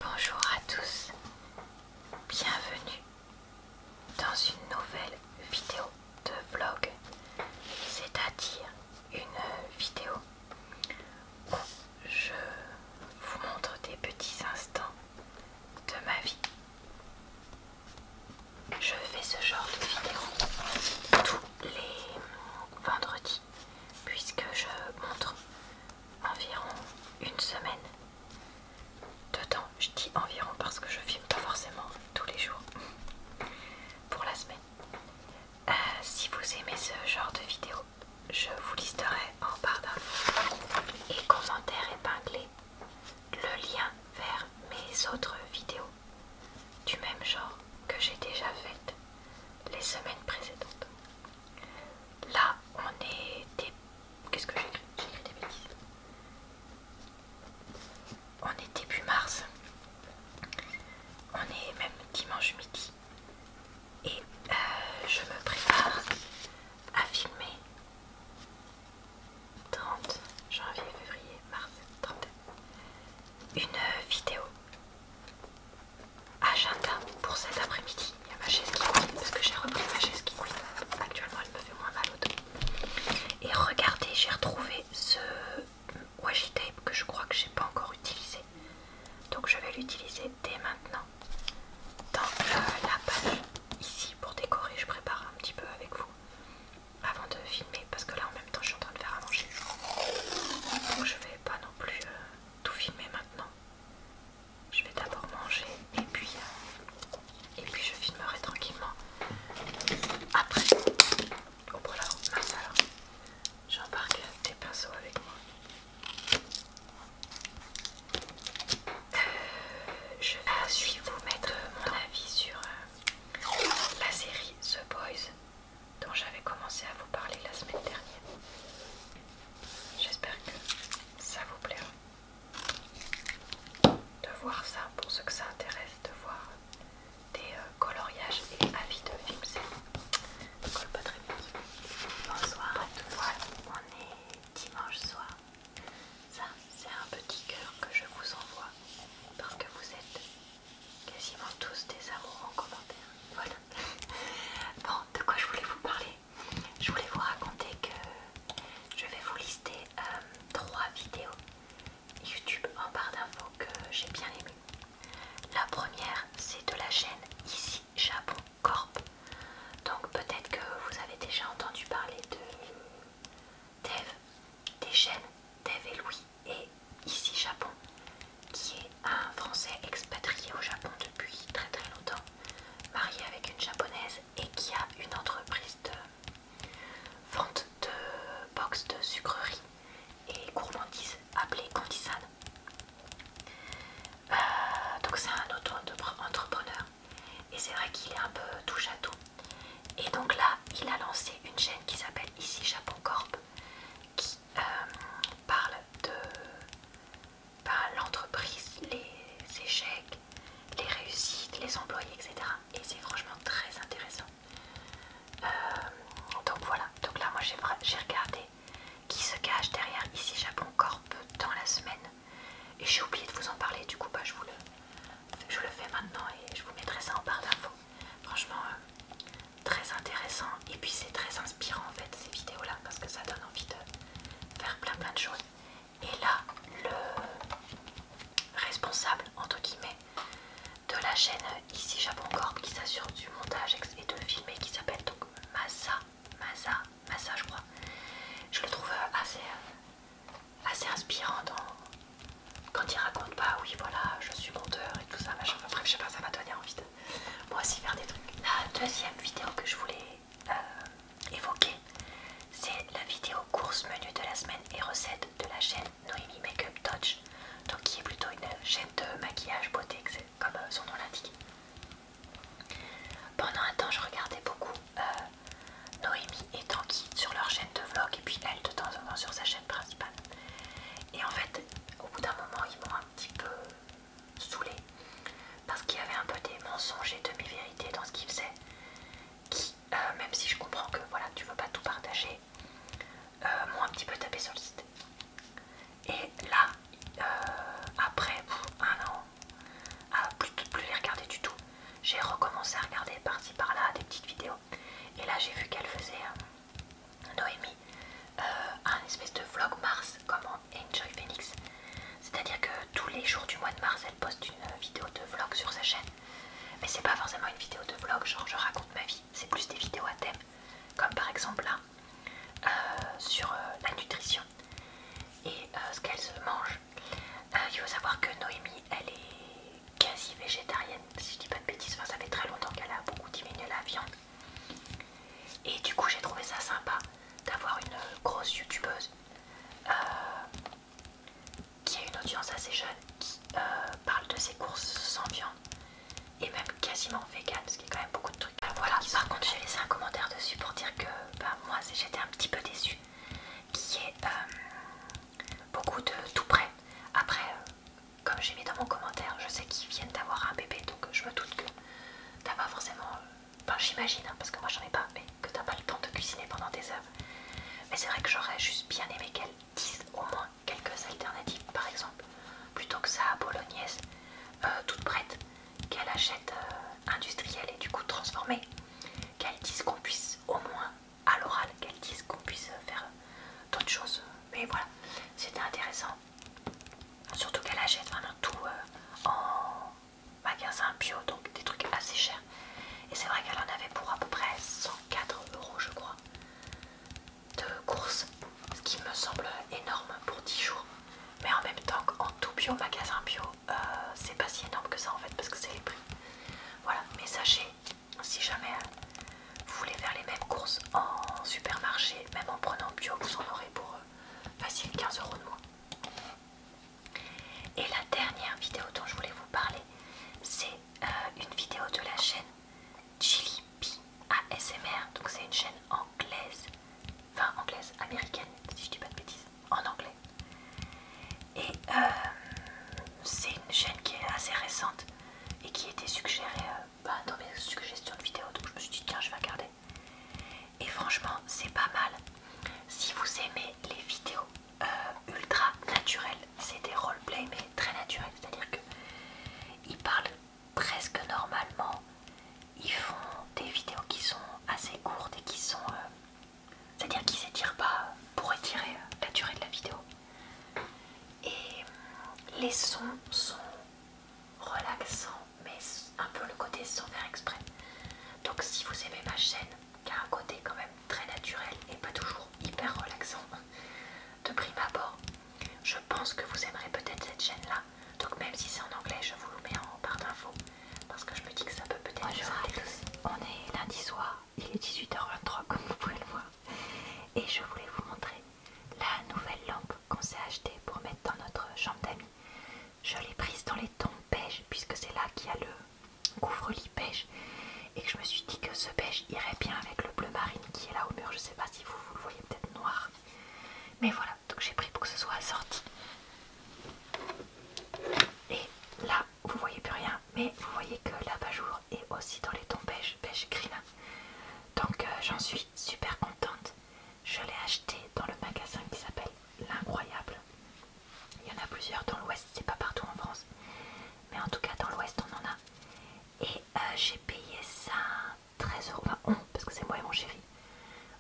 Bonjour à tous, bienvenue dans une nouvelle vidéo de vlog, c'est-à-dire une vidéo où je vous montre des petits instants de ma vie. Je fais ce genre de vidéo tous les vendredis puisque je montre environ une semaine dedans. Je dis environ parce que je filme pas forcément tous les jours pour la semaine. Si vous aimez ce genre de vidéo, je vous listerai en barre d'infos et commentaires épinglés le lien vers mes autres vidéos du même genre que j'ai déjà faites les semaines précédentes. Là, on est des... Qu'est-ce que j'ai écrit? J'ai écrit des bêtises. On est début mars. On est même dimanche midi. Et je me prépare à filmer 30 janvier, février, mars, 31. Une vidéo agenda pour cet après-midi. Il y a ma chaise qui couine parce que j'ai repris ma chaise qui couine. Actuellement elle me fait moins mal au dos. Et regardez, j'ai retrouvé ce washi tape que je crois que j'ai pas encore utilisé. Donc je vais l'utiliser dès maintenant dans la page ici pour décorer. Je prépare un petit peu avec vous avant de filmer parce que là en même temps je suis en train de faire à manger. Donc je vais pas non plus tout filmer maintenant. Je vais d'abord manger et puis je filmerai tranquillement après. Oh voilà, mince alors. J'embarque des pinceaux avec moi. Je vais ensuite vous mettre mon avis sur la série The Boys dont j'avais commencé à vous parler la semaine dernière. J'espère que ça vous plaira de voir ça, pour ceux que ça intéresse, de voir des coloriages et avis de films. Ça colle pas très bien. Bonsoir à tous. Voilà, on est dimanche soir. Ça, c'est un petit cœur que je vous envoie parce que vous êtes quasiment tous des amours en commentaire. Voilà. Bon, de quoi je voulais vous parler? Je voulais vous raconter que je vais vous lister 3 vidéos YouTube en barre d'infos que j'ai bien aimées. La première, c'est de la chaîne Ici Japon Corp. Donc peut-être que vous avez déjà entendu parler de Dev, des chaînes Dev et Louis et Ici Japon, qui est un Français expatrié au Japon depuis très très longtemps, marié avec une japonaise et qui a une entreprise de vente de box de sucreries et gourmandises appelée Candisan. Donc c'est un auto-entrepreneur et c'est vrai qu'il est un peu touche à tout. Et donc là, il a lancé une chaîne qui s'appelle Ici Japon Corp qui parle de l'entreprise, les échecs, les réussites, les employés, etc. Et c'est franchement très intéressant. Donc voilà, donc là moi j'ai regardé qui se cache derrière Ici Japon Corp dans la semaine. Et j'ai oublié de vous en parler, du coup bah, je le fais maintenant et je vous mettrai ça en barre d'infos. Franchement très intéressant et puis c'est très inspirant en fait ces vidéos là parce que ça donne envie de faire plein de choses. Et là le responsable entre guillemets de la chaîne Ici Japon Corp qui s'assure du montage et de filmer, qui s'appelle donc Masa je crois. Je le trouve assez inspirant quand il raconte bah oui voilà je suis monteur et tout ça machin. Enfin bref, je sais pas, ça m'a donné envie de moi aussi faire des trucs. La deuxième vidéo que je voulais évoquer, c'est la vidéo course menu de la semaine et recettes de la chaîne Noémie Makeup Touch, donc qui est plutôt une chaîne de maquillage beauté comme son nom l'indique. Pendant un temps je regardais beaucoup Noémie et Tanguy sur leur chaîne de vlog et puis elle de temps en temps sur sa chaîne principale. Et en fait au bout d'un moment ils m'ont un petit peu saoulée parce qu'il y avait un peu des mensonges et demi-vérités dans ce qu'ils faisaient qui, même si je comprends que voilà tu veux pas tout partager, m'ont un petit peu tapé sur le site. Et là après un an quasiment vegan, parce qu'il y a quand même beaucoup de trucs. Alors voilà, par contre j'ai laissé un commentaire dessus pour dire que moi j'étais un petit peu déçue, qui est beaucoup de tout prêt. Après, comme j'ai mis dans mon commentaire, je sais qu'ils viennent d'avoir un bébé, donc je me doute que t'as pas forcément... Enfin j'imagine, parce que moi j'en ai pas, mais que t'as pas le temps de cuisiner pendant des heures. Mais c'est vrai que j'aurais juste bien aimé qu'elle dise au moins quelques alternatives, par exemple, plutôt que ça bolognaise toute prête, qu'elle achète industrielle et du coup transformée, qu'elle dise qu'on puisse au moins à l'oral, qu'elle dise qu'on puisse faire d'autres choses. Mais voilà, c'était intéressant, surtout qu'elle achète vraiment tout en magasin bio, donc des trucs assez chers. Et c'est vrai qu'elle en avait pour à peu près 104 € je crois de courses, ce qui me semble énorme pour 10 jours. Mais en même temps qu'en tout bio, magasin bio, c'est pas si énorme que ça en fait, parce que c'est les prix. Voilà, mais sachez, si jamais vous voulez faire les mêmes courses en supermarché, même en prenant bio, vous en aurez pour facile 15 € de moins. Et la dernière vidéo dont je voulais vous parler, c'est une vidéo de la chaîne Chili P ASMR. Donc c'est une chaîne anglaise, enfin anglaise, américaine si je dis pas de bêtises, en anglais. Et c'est une chaîne qui est assez récente et qui était suggérée dans mes suggestions de vidéos, donc je me suis dit tiens je vais regarder. Et franchement c'est pas mal. Si vous aimez les vidéos ultra naturelles, c'est des roleplay mais très naturels, c'est-à-dire que ils parlent presque normalement, ils font des vidéos qui sont assez courtes et qui sont c'est-à-dire qu'ils s'étirent pas pour étirer la durée de la vidéo. Et les sons sont relaxants, mais un peu le côté sans faire exprès. Donc si vous aimez ma chaîne, qui a un côté quand même très naturel et pas toujours hyper relaxant de prime abord, je pense que vous aimerez peut-être cette chaîne là. Donc même si c'est en anglais, je vous le mets en barre d'infos, parce que je me dis que ça peut peut-être vous intéresser. On est lundi soir, il est 18h23 comme vous pouvez le voir, et je voulais vous montrer la nouvelle lampe qu'on s'est achetée pour mettre dans notre chambre d'amis. Je l'ai prise dans les tons beige, puisque c'est là qu'il y a le couvre-lit beige, et que je me suis dit que ce beige irait bien avec le bleu marine qui est là au mur. Je sais pas si vous le voyez, peut-être noir, mais voilà, donc j'ai pris pour que ce soit assorti. Et là vous voyez plus rien, mais vous voyez que l'abat-jour est aussi dans les tons beige, beige green. Donc j'en suis super contente. Je l'ai acheté dans le magasin qui s'appelle L'Incroyable. Il y en a plusieurs dans l'ouest, c'est pas partout en France, mais en tout cas dans l'ouest on en a. Et j'ai payé ça 13 €, enfin on, parce que c'est moi et mon chéri,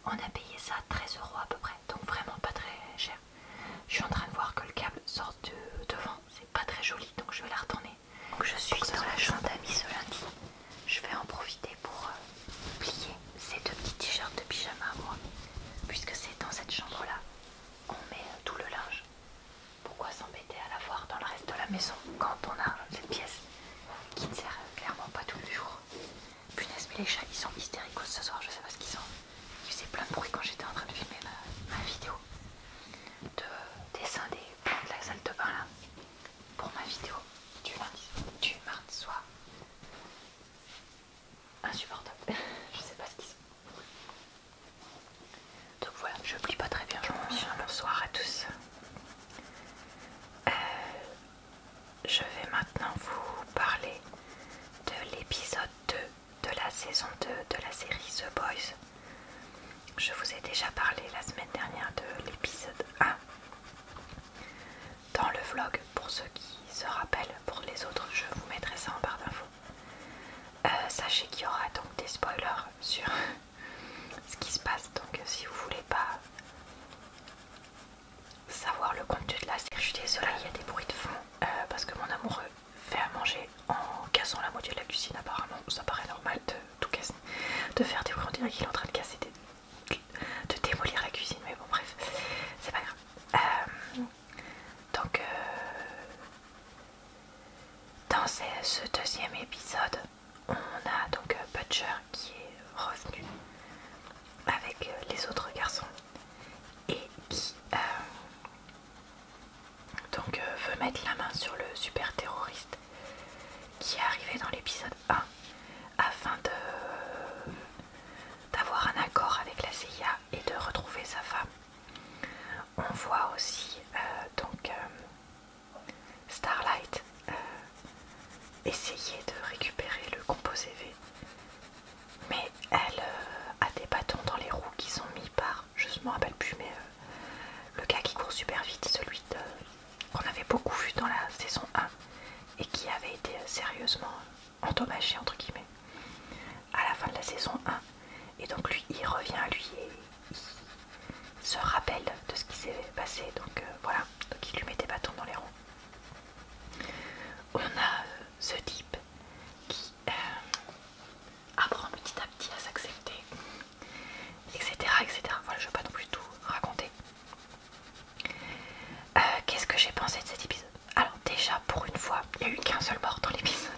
on a payé ça 13 € à peu près, donc vraiment pas très cher. Je suis en train de voir que le câble sort devant, c'est pas très joli, donc je vais la retourner. Donc je suis dans la chambre d'amis ce lundi, je vais en profiter pour plier ces deux petits t-shirts de pyjama à moi, puisque c'est dans cette chambre là on met tout le linge. Pourquoi s'embêter à l'avoir dans le reste de la maison quand on a cette pièce qui ne sert clairement pas tous les jours. Punaise, mais les chats ils sont hystériques ce soir, je sais pas ce qu'ils sont. Ils faisaient plein de bruit quand j'étais en train de filmer ma vidéo de dessin des plans de la salle de bain là, pour ma vidéo du mardi soir. Insupportable, je sais pas ce qu'ils sont. Donc voilà, je plie pas très bien, je vous dis bonsoir à tous. Je vais maintenant vous parler de l'épisode 2 de la saison 2 de la série The Boys. Je vous ai déjà parlé la semaine dernière de l'épisode 1 dans le vlog, pour ceux qui se rappellent. Pour les autres, je vous mettrai ça en barre d'infos. Sachez qu'il y aura donc des spoilers sur ce qui se passe, donc si vous voulez pas savoir le contenu de la série, je suis désolée, il y a des bruits de fond parce que mon amoureux fait à manger en cassant la moitié de la cuisine. Apparemment ça paraît normal de tout casser, de faire des bruits, on dirait qu'il est en train de casser de démolir la cuisine, mais bon bref, c'est pas grave. Donc dans ce deuxième épisode, on a donc Butcher qui est revenu avec les autres garçons et qui donc veut mettre la main sur le super terroriste qui est arrivé dans l'épisode 1. essayer de récupérer le composé V. Mais elle a des bâtons dans les roues qui sont mis par, je ne me rappelle plus, mais le gars qui court super vite, celui qu'on avait beaucoup vu dans la saison 1 et qui avait été sérieusement endommagé entre guillemets à la fin de la saison 1. Et donc lui, il revient à lui et il se rappelle de ce qui s'est passé. Donc voilà, donc il lui met des bâtons dans les roues. On a ce type qui apprend petit à petit à s'accepter, etc., etc. Voilà, je ne vais pas non plus tout raconter. Qu'est-ce que j'ai pensé de cet épisode? Alors déjà, pour une fois, il n'y a eu qu'un seul mort dans l'épisode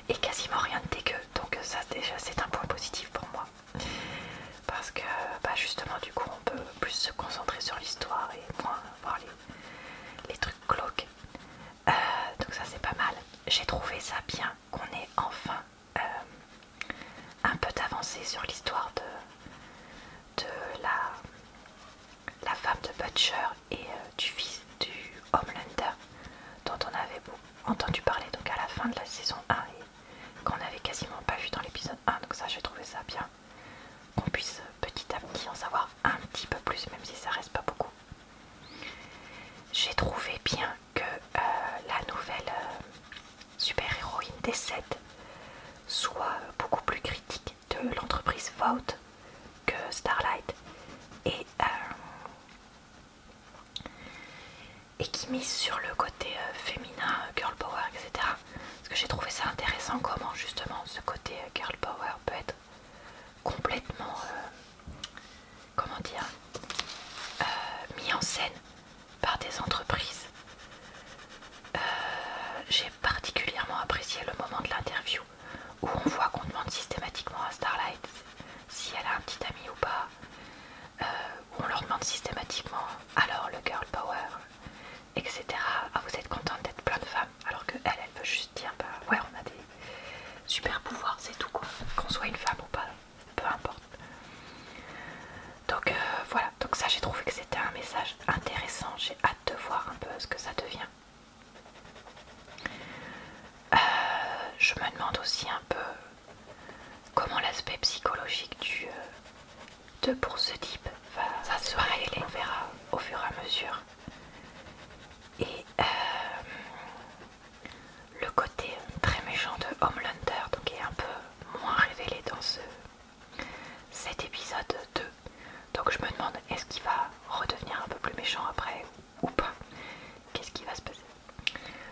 et quasiment rien de dégueu, donc ça déjà c'est un point positif pour moi, parce que bah, justement du coup on peut plus se concentrer sur l'histoire et moins voir les trucs glauques. Donc ça c'est pas mal. J'ai trouvé ça bien qu'on ait enfin un peu d'avancée sur l'histoire de la femme de Butcher et du fils du Homelander dont on avait entendu parler donc à la fin de la saison 1 et qu'on n'avait quasiment pas vu dans l'épisode 1. Donc ça j'ai trouvé ça bien qu'on puisse petit à petit en savoir un petit peu plus, même si ça reste pas beaucoup. J'ai trouvé bien que la nouvelle super-héroïne des 7 soit beaucoup plus critique de l'entreprise Vought que Starlight et qui mise sur le côté féminin, girl power, etc. Parce que j'ai trouvé ça intéressant comment justement ce côté girl power peut être complètement, comment dire, mis en scène par des entreprises. J'ai particulièrement apprécié le moment de l'interview où on voit qu'on demande systématiquement à Starlight si elle a un petit ami ou pas, où on leur demande systématiquement alors le girl power, etc. Ah, vous êtes contente d'être plein de femmes, alors que elle veut juste dire bah ouais, on a des super pouvoirs, c'est tout quoi, qu'on soit une femme ou pas, peu importe. Donc voilà, donc ça j'ai trouvé que c'était un message intéressant, j'ai hâte de voir un peu ce que ça devient. Je me demande aussi un peu comment l'aspect psychologique pour ce type va se révéler, on verra au fur et à mesure. Et le côté très méchant de Homelander donc est un peu moins révélé dans cet épisode 2. Donc je me demande est-ce qu'il va redevenir un peu plus méchant après ou pas, qu'est-ce qui va se passer.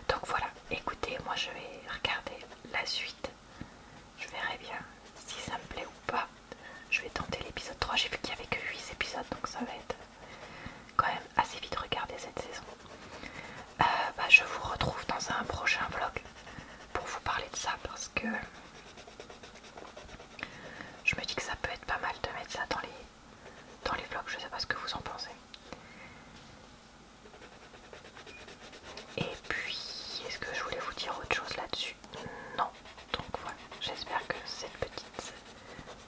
Donc voilà, écoutez, moi je vais regarder la suite, je verrai bien si ça me plaît ou pas. Je vais tenter l'épisode 3, j'ai vu qu'il n'y avait que 8 épisodes donc ça va être quand même assez vite regardé cette saison. Bah, je vous retrouve dans un prochain vlog pour vous parler de ça parce que je me dis que ça peut être pas mal de mettre ça dans les vlogs, je sais pas ce que vous en pensez. Et puis, est-ce que je voulais vous dire autre chose là-dessus? Non. Donc voilà, j'espère que cette petite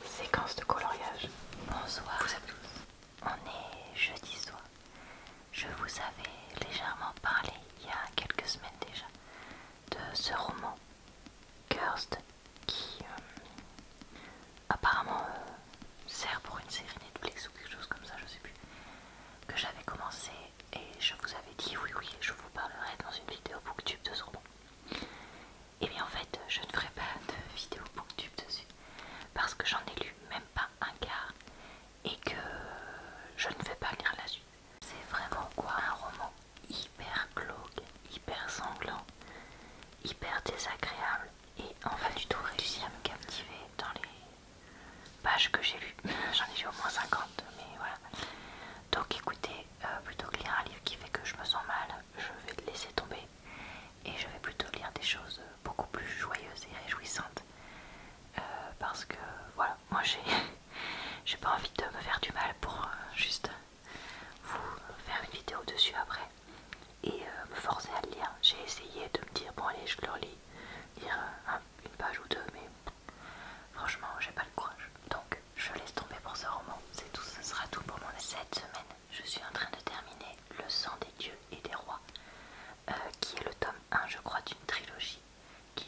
séquence de coloriage. Bonsoir à tous. On est jeudi soir. Je vous avais légèrement parlé il y a quelques semaines déjà de ce roman Cursed qui apparemment sert pour une série Netflix ou quelque chose comme ça, je sais plus, que j'avais commencé et je vous avais dit oui je vous parlerai dans une vidéo booktube de ce roman. Et bien en fait je ne ferai pas de vidéo booktube dessus parce que j'en ai lu même pas un quart et que je ne vais pas lire la suite. C'est vraiment quoi un roman hyper glauque, hyper sanglant, hyper désagréable et en fait du tout réussi à me captiver dans les pages que j'ai lues. J'en ai lu au moins 50 mais voilà. Donc écoutez, plutôt que lire un livre qui fait que je me sens mal, je vais le laisser tomber et je vais plutôt lire des choses beaucoup plus joyeuses et réjouissantes parce que voilà, moi j'ai pas envie de me faire du mal pour juste vous faire une vidéo dessus après et me forcer à le lire. J'ai essayé de me dire bon allez je le relis, lire une page ou deux, mais franchement j'ai pas le courage, donc je laisse tomber pour ce roman, c'est tout, ce sera tout pour mon cette semaine. Je suis en train de terminer Le sang des dieux et des rois qui est le tome 1 je crois d'une trilogie qui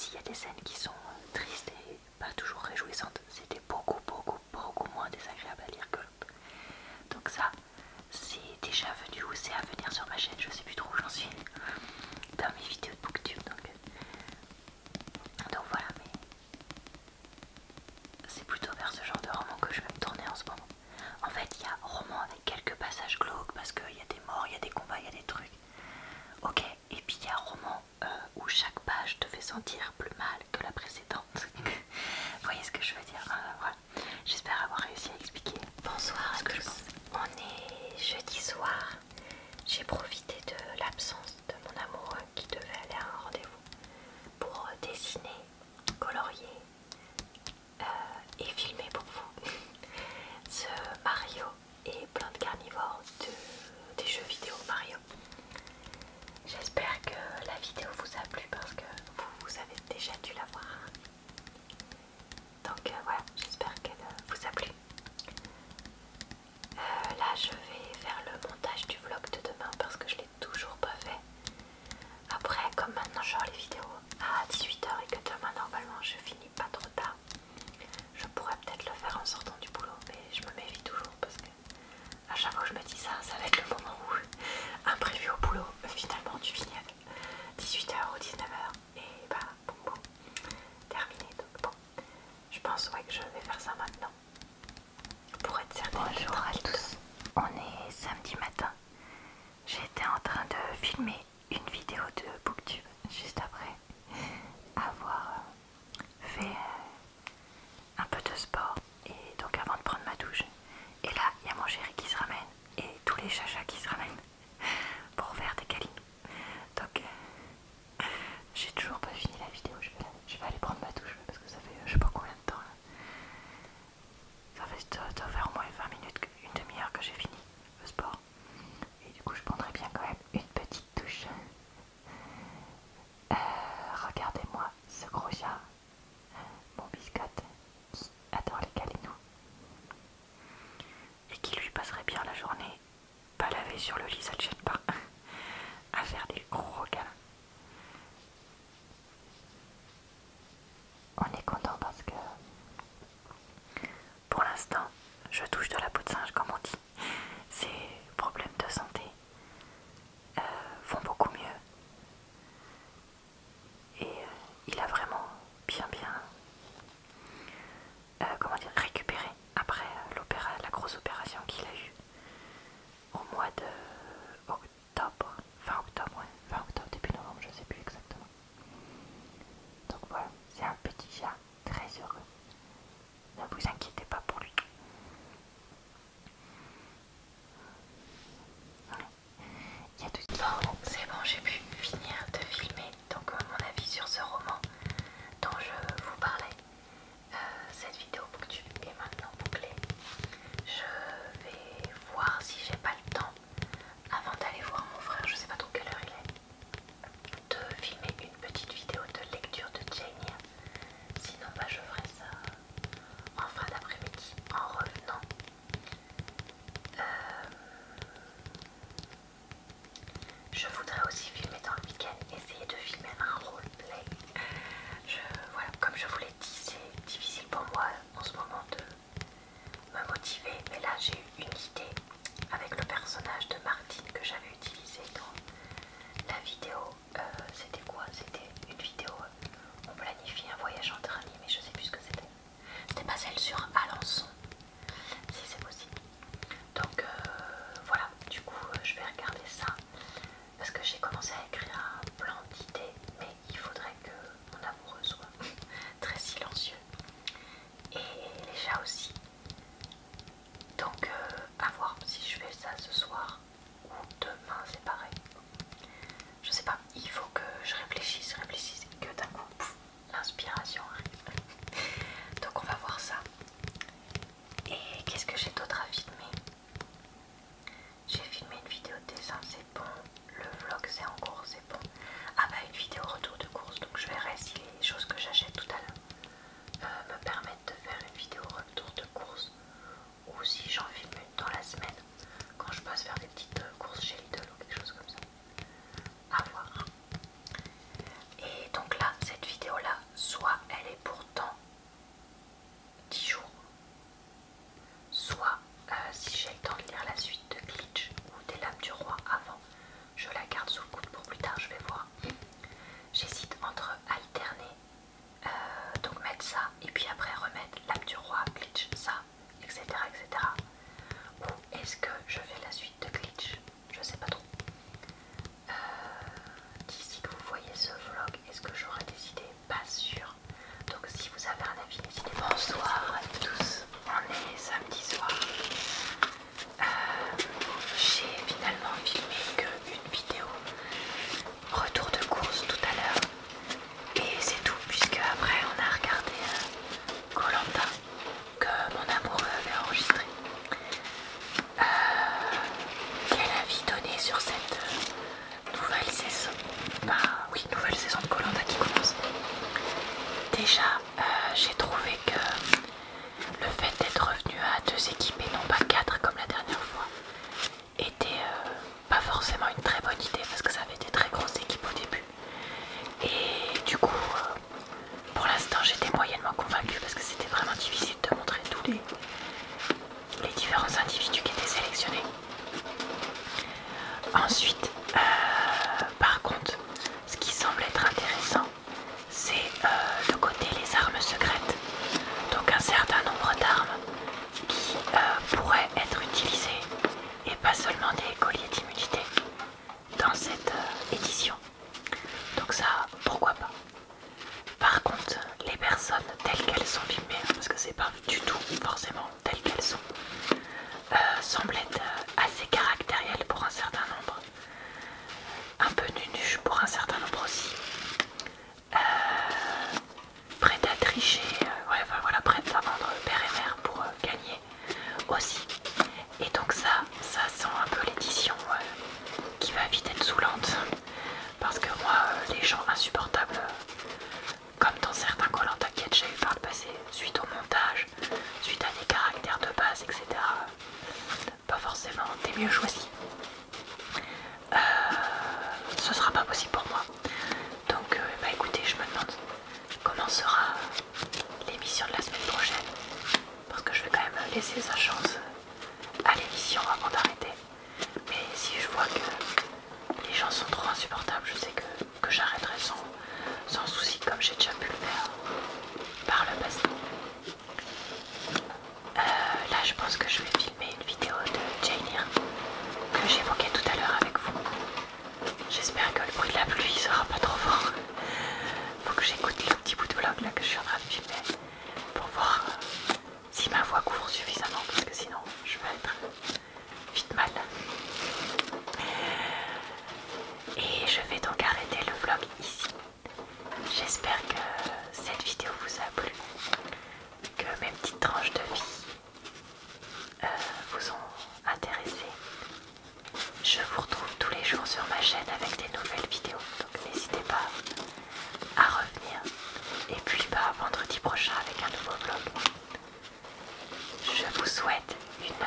s'il y a des scènes qui sont tristes et pas toujours réjouissantes, c'était beaucoup moins désagréable à lire que l'autre. Donc ça, c'est déjà venu ou c'est à venir sur ma chaîne, je sais plus trop où j'en suis dans mes vidéos de booktube. Donc voilà, mais c'est plutôt vers ce genre de roman que je vais me tourner en ce moment. En fait, il y a roman avec quelques passages glauques parce qu'il y a des morts, il y a des combats, il y a des trucs. Ok, et puis il y a roman où chaque page te fait sentir plus mal que la précédente. Vous voyez ce que je veux dire? Voilà. J'espère avoir réussi à expliquer. Bonsoir à tous. On est jeudi soir. J'ai profité de l'absence de mon amoureux qui devait aller à un rendez-vous pour dessiner, colorier et filmer pour vous ce Mario et plein de carnivores des jeux vidéo Mario. J'espère que la vidéo vous a plu parce que vous avez déjà dû la voir. Donc voilà, j'espère qu'elle vous a plu. Là je vais faire le montage du vlog de demain parce que je l'ai toujours pas fait. Après, comme maintenant je sors les vidéos à 18 h et que demain normalement je finis pas trop tard, je pourrais peut-être le faire en sortant du boulot, mais je me méfie toujours parce que à chaque fois que je me dis ça, ça va être le moment où imprévu au boulot, finalement tu finis à 18 h ou 19 h et bah bon, terminé. Donc bon, je pense ouais que je vais faire ça maintenant pour être certaine. Bonjour à tous, on est samedi matin. J'étais en train de filmer une vidéo de booktube juste après avoir fait un peu de sport et donc avant de prendre ma douche. Et là, il y a mon chéri qui se ramène et tous les chachas qui se ramènent pour faire des câlins. Donc, j'ai toujours pas fini la vidéo. Je vais aller prendre ma douche parce que ça fait je sais pas combien de temps là. Ça doit faire au moins 20 minutes, une demi-heure que j'ai fini le sport. Et du coup, je prendrais bien quand même une petite douche. Regardez-moi ce gros chat, mon biscotte, qui adore les câlinous et qui lui passerait bien la journée pas lavé sur le lit, ça ne gêne pas, à faire des gros câlins. On est content parce que pour l'instant je touche de la peau de singe comme on dit. Ses problèmes de santé vont beaucoup mieux et il a vraiment bien comment dire, récupéré après la grosse opération qu'il a eue au mois déjà, j'ai trouvé que le fait d'être revenu à 2 équipes et non pas 4 comme la dernière fois était pas forcément une très bonne idée parce que ça avait des très grosses équipes au début. Et du coup, pour l'instant, j'étais moyennement convaincue parce que c'était vraiment difficile de montrer tous les différents individus qui étaient sélectionnés. Ensuite, par contre, ce qui semble être intéressant, c'est le côté les armes secrètes. Donc un certain nombre d'armes qui pourraient être utilisées et pas seulement des colliers d'immunité dans cette édition. Donc ça, pourquoi pas. Par contre, les personnes telles qu'elles sont filmées, parce que c'est pas du tout forcément telles qu'elles sont, semblent être assez caractérielles pour un certain nombre. Un peu nunuches pour un certain nombre aussi. Prêtes à tricher, ouais, enfin, voilà, prêtes à vendre père et mère pour gagner aussi. Et donc ça sent un peu l'édition qui va vite être saoulante. Parce que moi, les gens insupportables, comme dans certains Koh-Lanta que j'ai eu par le passé, suite au montage, suite à des caractères de base, etc., pas forcément des mieux choisis. Ce sera pas possible pour moi. Donc, bah écoutez, je me demande comment sera l'émission de la semaine prochaine. Parce que je vais quand même laisser sa chance à l'émission avant d'arrêter. Mais si je vois que les gens sont trop insupportables, je sais que j'arrêterai sans souci, comme j'ai déjà pu le faire par le passé. Là, je pense que je vais filmer une vidéo de Jane Eyre que j'évoquais tout à l'heure avec vous. J'espère que le bruit de la pluie sera pas trop fort. Faut que j'écoute le petit bout de vlog là que je suis en train de filmer pour voir si ma voix couvre suffisamment, parce que sinon je vais être vite mal. Et je vais donc arrêter le vlog ici. J'espère que cette vidéo vous a plu, que mes petites tranches de vie vous ont intéressé. Je vous retrouve tous les jours sur ma chaîne avec des nouvelles vidéos, donc n'hésitez pas à revenir. Et puis vendredi prochain avec un nouveau vlog. Je vous souhaite une